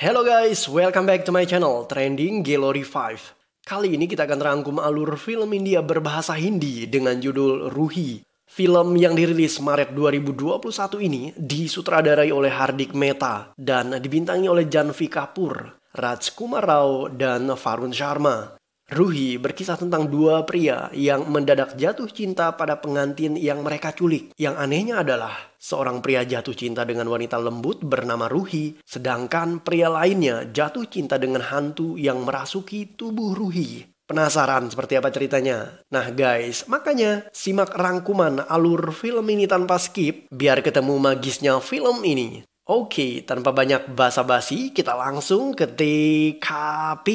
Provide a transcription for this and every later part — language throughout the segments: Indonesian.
Hello guys, welcome back to my channel Trending Gallery 5. Kali ini kita akan rangkum alur film India berbahasa Hindi dengan judul Ruhi. Film yang dirilis Maret 2021 ini disutradarai oleh Hardik Mehta dan dibintangi oleh Janhvi Kapoor, Rajkumar Rao, dan Varun Sharma. Ruhi berkisah tentang dua pria yang mendadak jatuh cinta pada pengantin yang mereka culik. Yang anehnya adalah seorang pria jatuh cinta dengan wanita lembut bernama Ruhi, sedangkan pria lainnya jatuh cinta dengan hantu yang merasuki tubuh Ruhi. Penasaran seperti apa ceritanya? Nah guys, makanya simak rangkuman alur film ini tanpa skip biar ketemu magisnya film ini. Oke, tanpa banyak basa-basi, kita langsung ke TKP.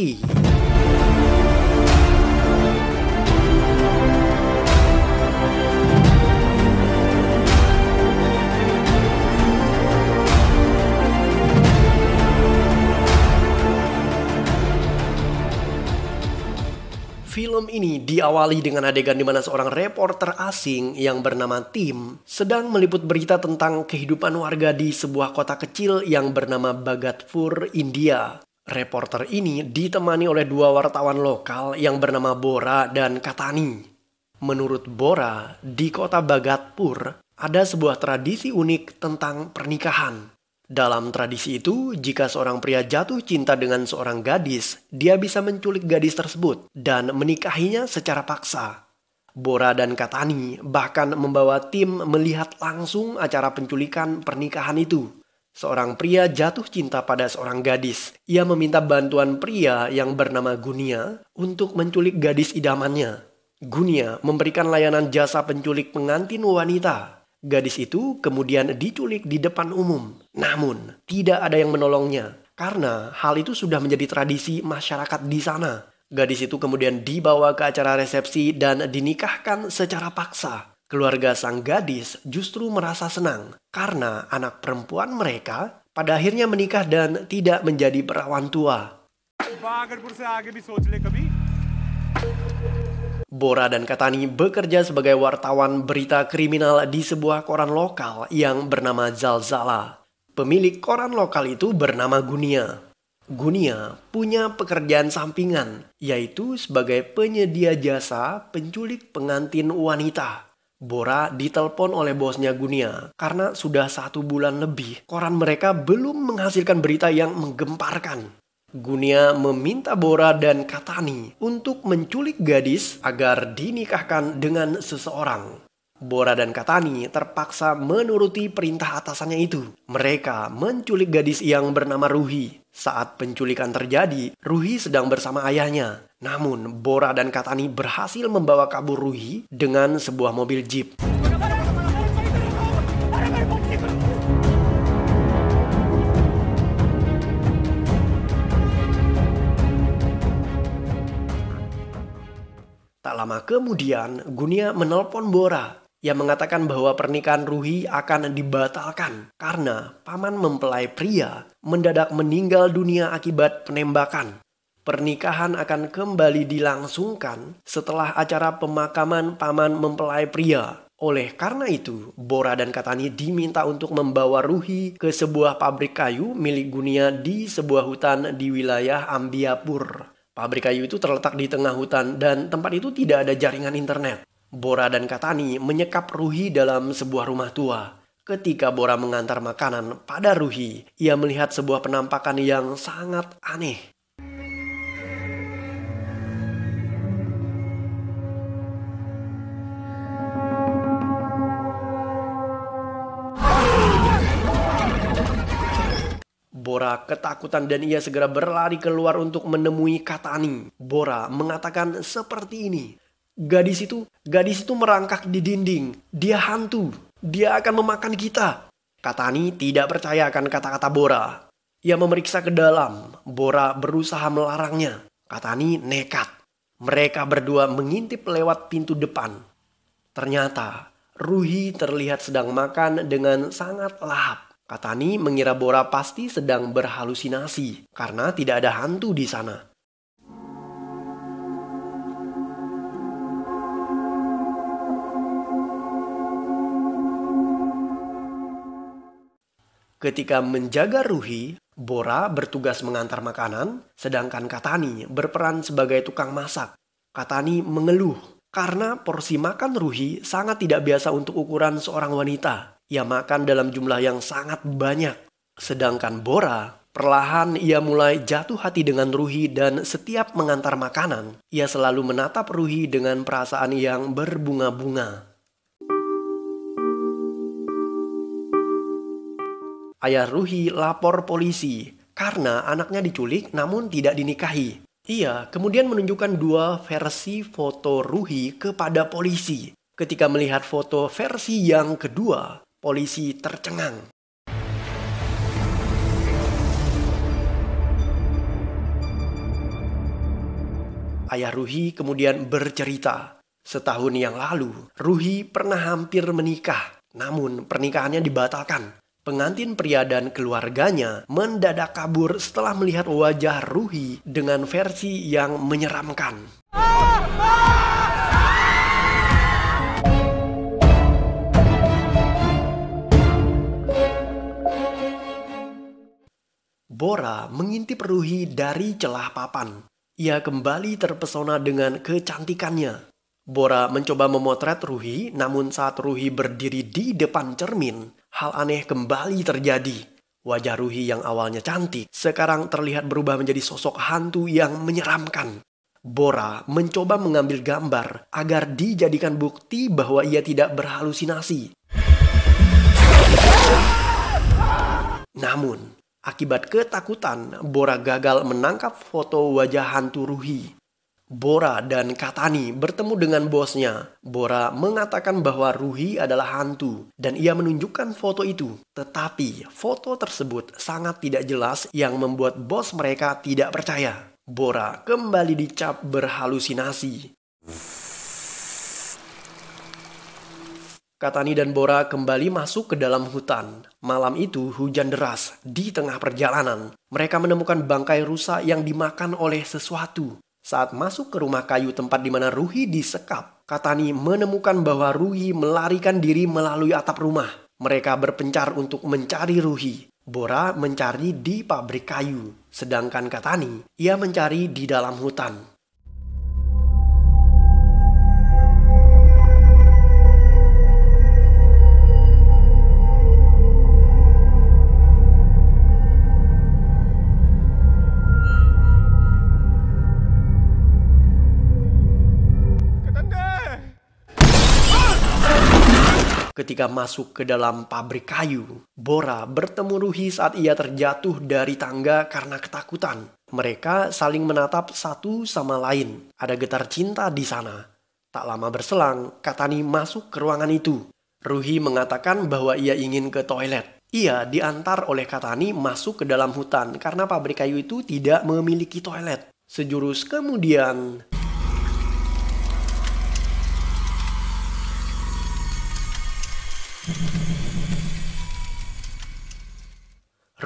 Film ini diawali dengan adegan di mana seorang reporter asing yang bernama Tim sedang meliput berita tentang kehidupan warga di sebuah kota kecil yang bernama Bhagatpur, India. Reporter ini ditemani oleh dua wartawan lokal yang bernama Bora dan Katani. Menurut Bora, di kota Bhagatpur ada sebuah tradisi unik tentang pernikahan. Dalam tradisi itu, jika seorang pria jatuh cinta dengan seorang gadis, dia bisa menculik gadis tersebut dan menikahinya secara paksa. Bora dan Katani bahkan membawa tim melihat langsung acara penculikan pernikahan itu. Seorang pria jatuh cinta pada seorang gadis. Ia meminta bantuan pria yang bernama Gunia untuk menculik gadis idamannya. Gunia memberikan layanan jasa penculik pengantin wanita. Gadis itu kemudian diculik di depan umum. Namun, tidak ada yang menolongnya. Karena hal itu sudah menjadi tradisi masyarakat di sana. Gadis itu kemudian dibawa ke acara resepsi dan dinikahkan secara paksa. Keluarga sang gadis justru merasa senang. Karena anak perempuan mereka pada akhirnya menikah dan tidak menjadi perawan tua. Bora dan Katani bekerja sebagai wartawan berita kriminal di sebuah koran lokal yang bernama Zalzala. Pemilik koran lokal itu bernama Gunia. Gunia punya pekerjaan sampingan, yaitu sebagai penyedia jasa penculik pengantin wanita. Bora ditelepon oleh bosnya Gunia karena sudah 1 bulan lebih koran mereka belum menghasilkan berita yang menggemparkan. Gunia meminta Bora dan Katani untuk menculik gadis agar dinikahkan dengan seseorang. Bora dan Katani terpaksa menuruti perintah atasannya itu. Mereka menculik gadis yang bernama Ruhi. Saat penculikan terjadi, Ruhi sedang bersama ayahnya. Namun, Bora dan Katani berhasil membawa kabur Ruhi dengan sebuah mobil jeep. Tak lama kemudian, Gunia menelpon Bora yang mengatakan bahwa pernikahan Ruhi akan dibatalkan karena paman mempelai pria mendadak meninggal dunia akibat penembakan. Pernikahan akan kembali dilangsungkan setelah acara pemakaman paman mempelai pria. Oleh karena itu, Bora dan Katani diminta untuk membawa Ruhi ke sebuah pabrik kayu milik Gunia di sebuah hutan di wilayah Ambiapur. Pabrik kayu itu terletak di tengah hutan dan tempat itu tidak ada jaringan internet. Bora dan Katani menyekap Ruhi dalam sebuah rumah tua. Ketika Bora mengantar makanan pada Ruhi, ia melihat sebuah penampakan yang sangat aneh. Bora ketakutan dan ia segera berlari keluar untuk menemui Katani. Bora mengatakan seperti ini. Gadis itu merangkak di dinding. Dia hantu. Dia akan memakan kita. Katani tidak percaya akan kata-kata Bora. Ia memeriksa ke dalam. Bora berusaha melarangnya. Katani nekat. Mereka berdua mengintip lewat pintu depan. Ternyata Ruhi terlihat sedang makan dengan sangat lahap. Katani mengira Bora pasti sedang berhalusinasi karena tidak ada hantu di sana. Ketika menjaga Ruhi, Bora bertugas mengantar makanan, sedangkan Katani berperan sebagai tukang masak. Katani mengeluh karena porsi makan Ruhi sangat tidak biasa untuk ukuran seorang wanita. Ia makan dalam jumlah yang sangat banyak. Sedangkan Bora, perlahan ia mulai jatuh hati dengan Ruhi dan setiap mengantar makanan, ia selalu menatap Ruhi dengan perasaan yang berbunga-bunga. Ayah Ruhi lapor polisi karena anaknya diculik namun tidak dinikahi. Ia kemudian menunjukkan dua versi foto Ruhi kepada polisi. Ketika melihat foto versi yang kedua, polisi tercengang. Ayah Ruhi kemudian bercerita, setahun yang lalu Ruhi pernah hampir menikah, namun pernikahannya dibatalkan. Pengantin pria dan keluarganya mendadak kabur setelah melihat wajah Ruhi dengan versi yang menyeramkan. Bora mengintip Ruhi dari celah papan. Ia kembali terpesona dengan kecantikannya. Bora mencoba memotret Ruhi, namun saat Ruhi berdiri di depan cermin, hal aneh kembali terjadi. Wajah Ruhi yang awalnya cantik, sekarang terlihat berubah menjadi sosok hantu yang menyeramkan. Bora mencoba mengambil gambar agar dijadikan bukti bahwa ia tidak berhalusinasi. Namun, akibat ketakutan, Bora gagal menangkap foto wajah hantu Ruhi. Bora dan Katani bertemu dengan bosnya. Bora mengatakan bahwa Ruhi adalah hantu dan ia menunjukkan foto itu. Tetapi foto tersebut sangat tidak jelas yang membuat bos mereka tidak percaya. Bora kembali dicap berhalusinasi. Katani dan Bora kembali masuk ke dalam hutan. Malam itu hujan deras. Di tengah perjalanan, mereka menemukan bangkai rusa yang dimakan oleh sesuatu. Saat masuk ke rumah kayu tempat di mana Ruhi disekap, Katani menemukan bahwa Ruhi melarikan diri melalui atap rumah. Mereka berpencar untuk mencari Ruhi. Bora mencari di pabrik kayu, sedangkan Katani, ia mencari di dalam hutan. Ketika masuk ke dalam pabrik kayu, Bora bertemu Ruhi saat ia terjatuh dari tangga karena ketakutan. Mereka saling menatap satu sama lain. Ada getar cinta di sana. Tak lama berselang, Katani masuk ke ruangan itu. Ruhi mengatakan bahwa ia ingin ke toilet. Ia diantar oleh Katani masuk ke dalam hutan karena pabrik kayu itu tidak memiliki toilet. Sejurus kemudian,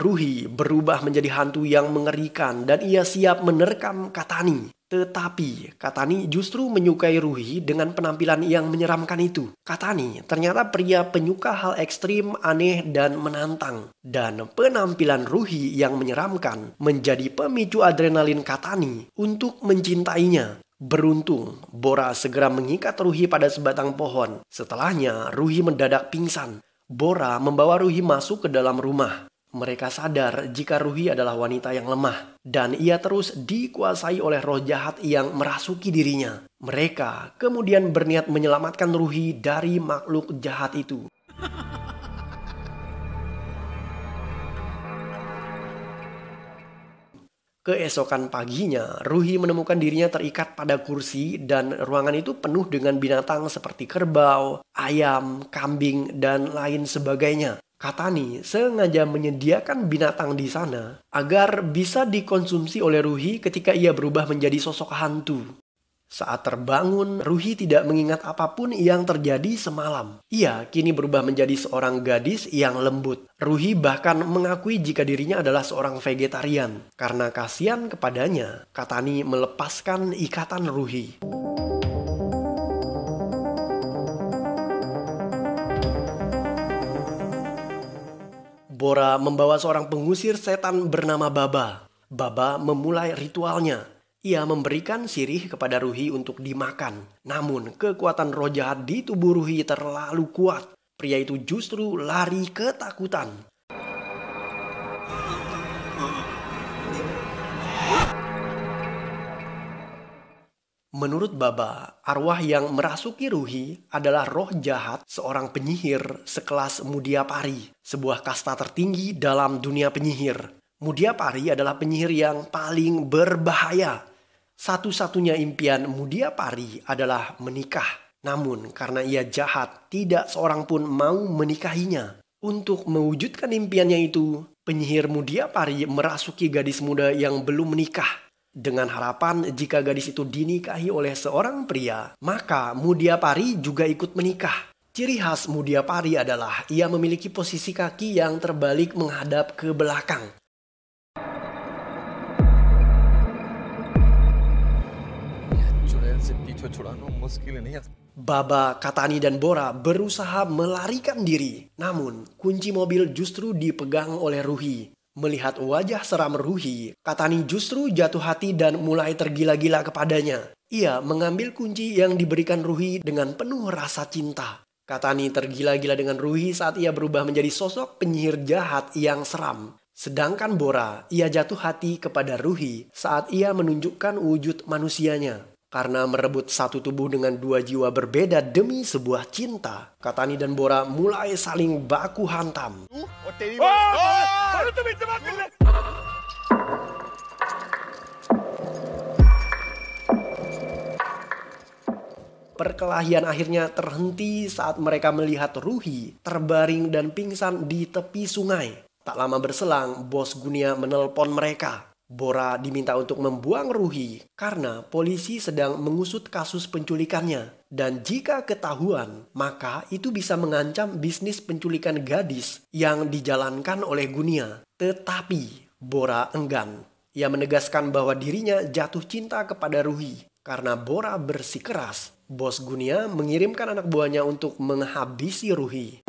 Ruhi berubah menjadi hantu yang mengerikan dan ia siap menerkam Katani. Tetapi Katani justru menyukai Ruhi dengan penampilan yang menyeramkan itu. Katani ternyata pria penyuka hal ekstrim, aneh, dan menantang. Dan penampilan Ruhi yang menyeramkan menjadi pemicu adrenalin Katani untuk mencintainya. Beruntung, Bora segera mengikat Ruhi pada sebatang pohon. Setelahnya, Ruhi mendadak pingsan. Bora membawa Ruhi masuk ke dalam rumah. Mereka sadar jika Ruhi adalah wanita yang lemah dan ia terus dikuasai oleh roh jahat yang merasuki dirinya. Mereka kemudian berniat menyelamatkan Ruhi dari makhluk jahat itu. Keesokan paginya, Ruhi menemukan dirinya terikat pada kursi dan ruangan itu penuh dengan binatang seperti kerbau, ayam, kambing, dan lain sebagainya. Katani sengaja menyediakan binatang di sana agar bisa dikonsumsi oleh Ruhi ketika ia berubah menjadi sosok hantu. Saat terbangun, Ruhi tidak mengingat apapun yang terjadi semalam. Ia kini berubah menjadi seorang gadis yang lembut. Ruhi bahkan mengakui jika dirinya adalah seorang vegetarian. Karena kasihan kepadanya, Katani melepaskan ikatan Ruhi. Bora membawa seorang pengusir setan bernama Baba. Baba memulai ritualnya. Ia memberikan sirih kepada Ruhi untuk dimakan. Namun kekuatan roh jahat di tubuh Ruhi terlalu kuat. Pria itu justru lari ketakutan. Menurut Baba, arwah yang merasuki Ruhi adalah roh jahat seorang penyihir sekelas Mudiapari, sebuah kasta tertinggi dalam dunia penyihir. Mudiapari adalah penyihir yang paling berbahaya. Satu-satunya impian Mudiapari adalah menikah. Namun karena ia jahat, tidak seorang pun mau menikahinya. Untuk mewujudkan impiannya itu, penyihir Mudiapari merasuki gadis muda yang belum menikah. Dengan harapan jika gadis itu dinikahi oleh seorang pria, maka Mudiapari juga ikut menikah. Ciri khas Mudiapari adalah ia memiliki posisi kaki yang terbalik menghadap ke belakang. Baba, Katani, dan Bora berusaha melarikan diri. Namun kunci mobil justru dipegang oleh Ruhi. Melihat wajah seram Ruhi, Katani justru jatuh hati dan mulai tergila-gila kepadanya. Ia mengambil kunci yang diberikan Ruhi dengan penuh rasa cinta. Katani tergila-gila dengan Ruhi saat ia berubah menjadi sosok penyihir jahat yang seram. Sedangkan Bora, ia jatuh hati kepada Ruhi saat ia menunjukkan wujud manusianya. Karena merebut satu tubuh dengan dua jiwa berbeda demi sebuah cinta, Katani dan Bora mulai saling baku hantam. Perkelahian akhirnya terhenti saat mereka melihat Ruhi terbaring dan pingsan di tepi sungai. Tak lama berselang, bos Gunia menelpon mereka. Bora diminta untuk membuang Ruhi karena polisi sedang mengusut kasus penculikannya. Dan jika ketahuan, maka itu bisa mengancam bisnis penculikan gadis yang dijalankan oleh Gunia. Tetapi Bora enggan. Ia menegaskan bahwa dirinya jatuh cinta kepada Ruhi. Karena Bora bersikeras, bos Gunia mengirimkan anak buahnya untuk menghabisi Ruhi.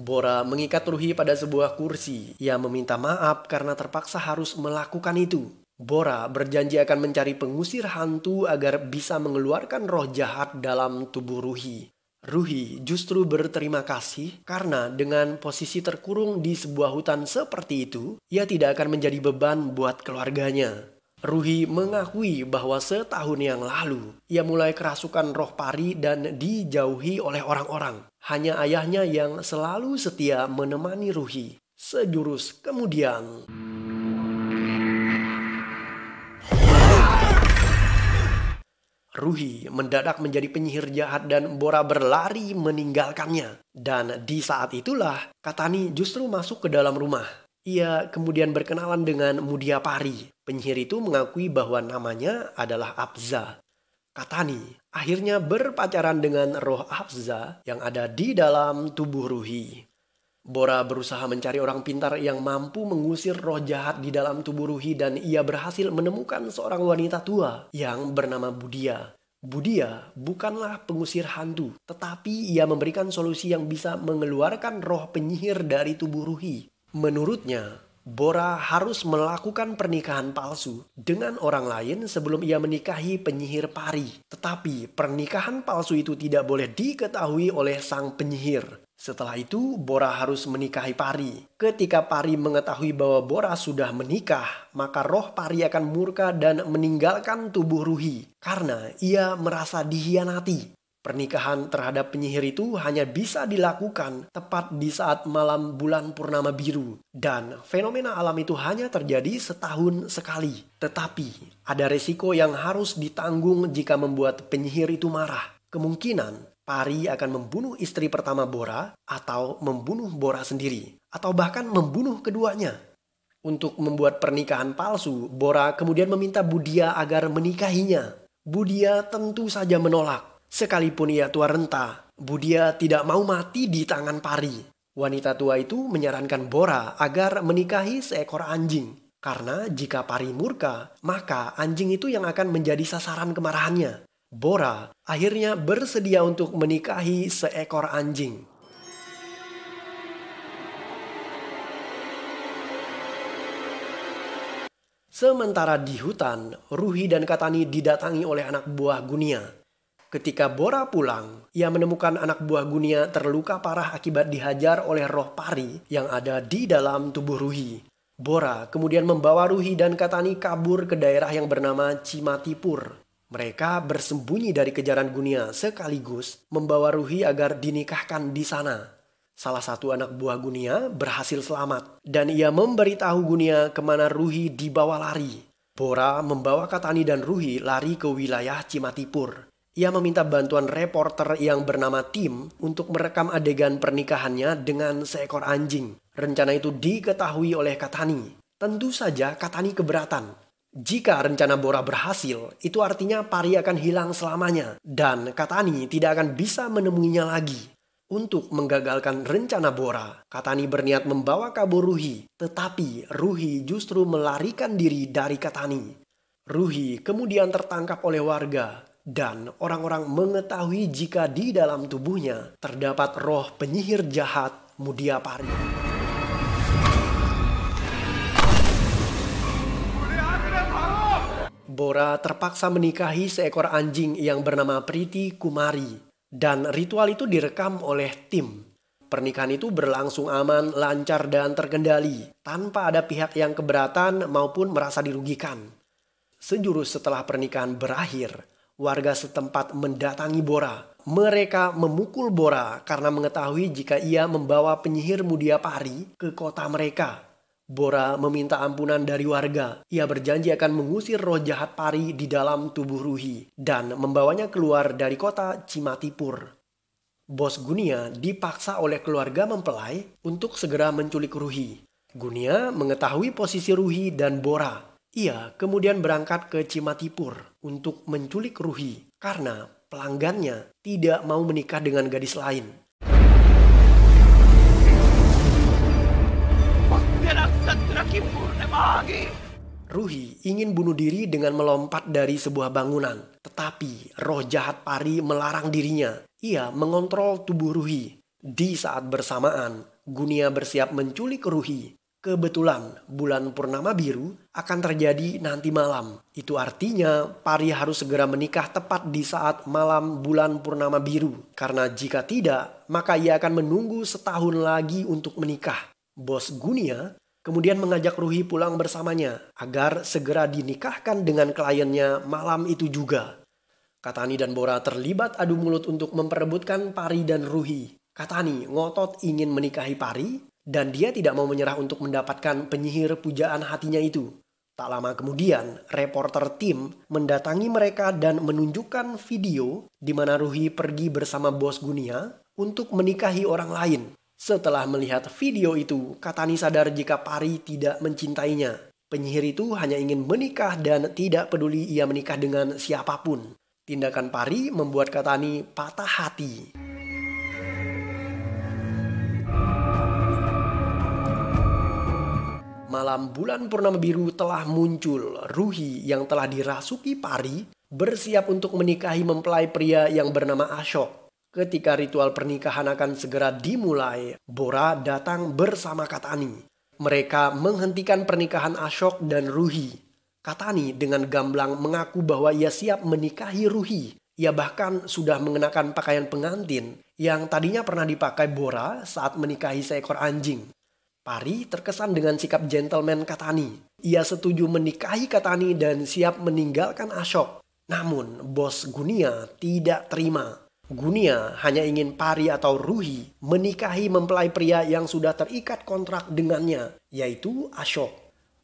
Bora mengikat Ruhi pada sebuah kursi. Ia meminta maaf karena terpaksa harus melakukan itu. Bora berjanji akan mencari pengusir hantu agar bisa mengeluarkan roh jahat dalam tubuh Ruhi. Ruhi justru berterima kasih karena dengan posisi terkurung di sebuah hutan seperti itu, ia tidak akan menjadi beban buat keluarganya. Ruhi mengakui bahwa setahun yang lalu ia mulai kerasukan roh pari dan dijauhi oleh orang-orang. Hanya ayahnya yang selalu setia menemani Ruhi. Sejurus kemudian, Ruhi mendadak menjadi penyihir jahat dan Bora berlari meninggalkannya. Dan di saat itulah Katani justru masuk ke dalam rumah. Ia kemudian berkenalan dengan Mudiapari. Penyihir itu mengakui bahwa namanya adalah Abza. Katani akhirnya berpacaran dengan roh Abza yang ada di dalam tubuh Ruhi. Bora berusaha mencari orang pintar yang mampu mengusir roh jahat di dalam tubuh Ruhi dan ia berhasil menemukan seorang wanita tua yang bernama Budia. Budia bukanlah pengusir hantu, tetapi ia memberikan solusi yang bisa mengeluarkan roh penyihir dari tubuh Ruhi. Menurutnya, Bora harus melakukan pernikahan palsu dengan orang lain sebelum ia menikahi penyihir pari. Tetapi pernikahan palsu itu tidak boleh diketahui oleh sang penyihir. Setelah itu, Bora harus menikahi pari. Ketika pari mengetahui bahwa Bora sudah menikah, maka roh pari akan murka dan meninggalkan tubuh Ruhi karena ia merasa dihianati. Pernikahan terhadap penyihir itu hanya bisa dilakukan tepat di saat malam bulan purnama biru. Dan fenomena alam itu hanya terjadi setahun sekali. Tetapi ada resiko yang harus ditanggung jika membuat penyihir itu marah. Kemungkinan pari akan membunuh istri pertama Bora atau membunuh Bora sendiri. Atau bahkan membunuh keduanya. Untuk membuat pernikahan palsu, Bora kemudian meminta Budia agar menikahinya. Budia tentu saja menolak. Sekalipun ia tua renta, Budia tidak mau mati di tangan pari. Wanita tua itu menyarankan Bora agar menikahi seekor anjing. Karena jika pari murka, maka anjing itu yang akan menjadi sasaran kemarahannya. Bora akhirnya bersedia untuk menikahi seekor anjing. Sementara di hutan, Ruhi dan Katani didatangi oleh anak buah Gunia. Ketika Bora pulang, ia menemukan anak buah Gunia terluka parah akibat dihajar oleh roh pari yang ada di dalam tubuh Ruhi. Bora kemudian membawa Ruhi dan Katani kabur ke daerah yang bernama Cimatipur. Mereka bersembunyi dari kejaran Gunia sekaligus membawa Ruhi agar dinikahkan di sana. Salah satu anak buah Gunia berhasil selamat dan ia memberitahu Gunia kemana Ruhi dibawa lari. Bora membawa Katani dan Ruhi lari ke wilayah Cimatipur. Ia meminta bantuan reporter yang bernama Tim untuk merekam adegan pernikahannya dengan seekor anjing. Rencana itu diketahui oleh Katani. Tentu saja Katani keberatan. Jika rencana Bora berhasil, itu artinya pari akan hilang selamanya dan Katani tidak akan bisa menemuinya lagi. Untuk menggagalkan rencana Bora, Katani berniat membawa kabur Ruhi, tetapi Ruhi justru melarikan diri dari Katani. Ruhi kemudian tertangkap oleh warga dan orang-orang mengetahui jika di dalam tubuhnya terdapat roh penyihir jahat Mudiapari. Bora terpaksa menikahi seekor anjing yang bernama Priti Kumari. Dan ritual itu direkam oleh Tim. Pernikahan itu berlangsung aman, lancar, dan terkendali. Tanpa ada pihak yang keberatan maupun merasa dirugikan. Sejurus setelah pernikahan berakhir, warga setempat mendatangi Bora. Mereka memukul Bora karena mengetahui jika ia membawa penyihir Mudiapari ke kota mereka. Bora meminta ampunan dari warga. Ia berjanji akan mengusir roh jahat pari di dalam tubuh Ruhi dan membawanya keluar dari kota Cimatipur. Bos Gunia dipaksa oleh keluarga mempelai untuk segera menculik Ruhi. Gunia mengetahui posisi Ruhi dan Bora. Ia kemudian berangkat ke Cimatipur untuk menculik Ruhi karena pelanggannya tidak mau menikah dengan gadis lain. Ruhi ingin bunuh diri dengan melompat dari sebuah bangunan. Tetapi roh jahat pari melarang dirinya. Ia mengontrol tubuh Ruhi. Di saat bersamaan, Gunia bersiap menculik Ruhi. Kebetulan bulan purnama biru akan terjadi nanti malam. Itu artinya pari harus segera menikah tepat di saat malam bulan purnama biru. Karena jika tidak, maka ia akan menunggu setahun lagi untuk menikah. Bos Gunia kemudian mengajak Ruhi pulang bersamanya agar segera dinikahkan dengan kliennya malam itu juga. Katani dan Bora terlibat adu mulut untuk memperebutkan Pari dan Ruhi. Katani ngotot ingin menikahi Pari dan dia tidak mau menyerah untuk mendapatkan penyihir pujaan hatinya itu. Tak lama kemudian, reporter Tim mendatangi mereka dan menunjukkan video di mana Ruhi pergi bersama bos Gunia untuk menikahi orang lain. Setelah melihat video itu, Katani sadar jika Pari tidak mencintainya. Penyihir itu hanya ingin menikah dan tidak peduli ia menikah dengan siapapun. Tindakan Pari membuat Katani patah hati. Malam bulan purnama biru telah muncul. Ruhi yang telah dirasuki Pari bersiap untuk menikahi mempelai pria yang bernama Ashok. Ketika ritual pernikahan akan segera dimulai, Bora datang bersama Katani. Mereka menghentikan pernikahan Ashok dan Ruhi. Katani dengan gamblang mengaku bahwa ia siap menikahi Ruhi. Ia bahkan sudah mengenakan pakaian pengantin yang tadinya pernah dipakai Bora saat menikahi seekor anjing. Pari terkesan dengan sikap gentleman Katani. Ia setuju menikahi Katani dan siap meninggalkan Ashok. Namun bos Gunia tidak terima. Gunia hanya ingin Pari atau Ruhi menikahi mempelai pria yang sudah terikat kontrak dengannya, yaitu Ashok.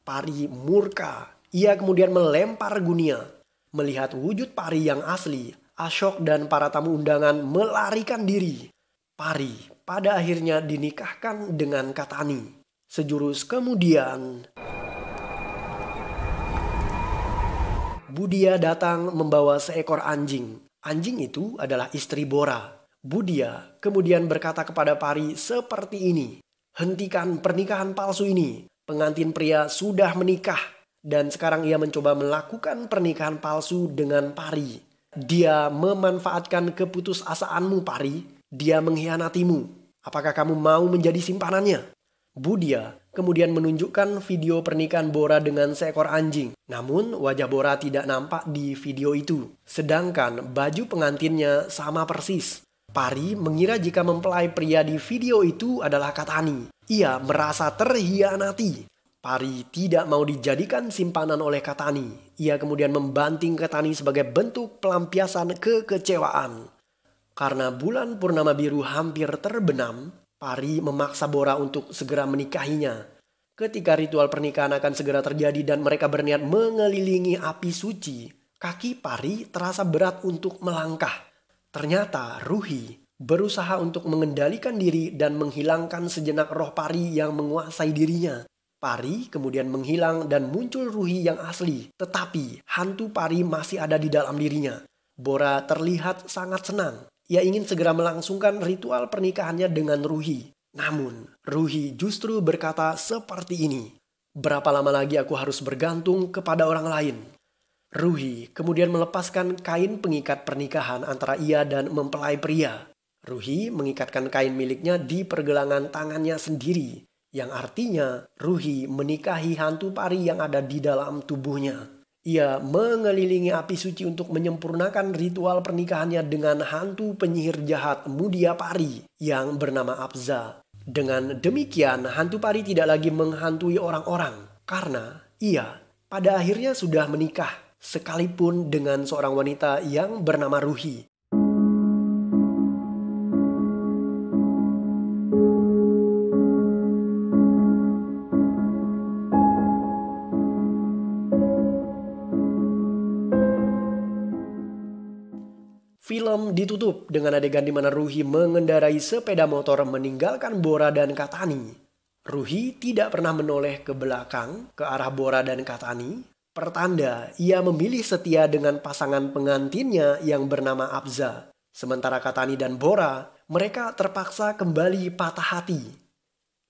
Pari murka. Ia kemudian melempar Gunia. Melihat wujud Pari yang asli, Ashok dan para tamu undangan melarikan diri. Pari pada akhirnya dinikahkan dengan Katani. Sejurus kemudian, Budia datang membawa seekor anjing. Anjing itu adalah istri Bora. Budia kemudian berkata kepada Pari seperti ini. Hentikan pernikahan palsu ini. Pengantin pria sudah menikah. Dan sekarang ia mencoba melakukan pernikahan palsu dengan Pari. Dia memanfaatkan keputusasaanmu, Pari. Dia mengkhianatimu. Apakah kamu mau menjadi simpanannya? Budia kemudian menunjukkan video pernikahan Bora dengan seekor anjing. Namun wajah Bora tidak nampak di video itu. Sedangkan baju pengantinnya sama persis. Pari mengira jika mempelai pria di video itu adalah Katani. Ia merasa terhianati. Pari tidak mau dijadikan simpanan oleh Katani. Ia kemudian membanting Katani sebagai bentuk pelampiasan kekecewaan. Karena bulan purnama biru hampir terbenam, Pari memaksa Bora untuk segera menikahinya. Ketika ritual pernikahan akan segera terjadi dan mereka berniat mengelilingi api suci, kaki Pari terasa berat untuk melangkah. Ternyata Ruhi berusaha untuk mengendalikan diri dan menghilangkan sejenak roh Pari yang menguasai dirinya. Pari kemudian menghilang dan muncul Ruhi yang asli, tetapi hantu Pari masih ada di dalam dirinya. Bora terlihat sangat senang. Ia ingin segera melangsungkan ritual pernikahannya dengan Ruhi. Namun, Ruhi justru berkata seperti ini. Berapa lama lagi aku harus bergantung kepada orang lain? Ruhi kemudian melepaskan kain pengikat pernikahan antara ia dan mempelai pria. Ruhi mengikatkan kain miliknya di pergelangan tangannya sendiri. Yang artinya Ruhi menikahi hantu Pari yang ada di dalam tubuhnya. Ia mengelilingi api suci untuk menyempurnakan ritual pernikahannya dengan hantu penyihir jahat Mudia Pari yang bernama Abza. Dengan demikian, hantu Pari tidak lagi menghantui orang-orang karena ia pada akhirnya sudah menikah sekalipun dengan seorang wanita yang bernama Ruhi. Film ditutup dengan adegan di mana Ruhi mengendarai sepeda motor meninggalkan Bora dan Katani. Ruhi tidak pernah menoleh ke belakang ke arah Bora dan Katani, pertanda ia memilih setia dengan pasangan pengantinnya yang bernama Abza. Sementara Katani dan Bora, mereka terpaksa kembali patah hati.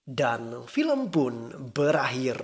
Dan film pun berakhir.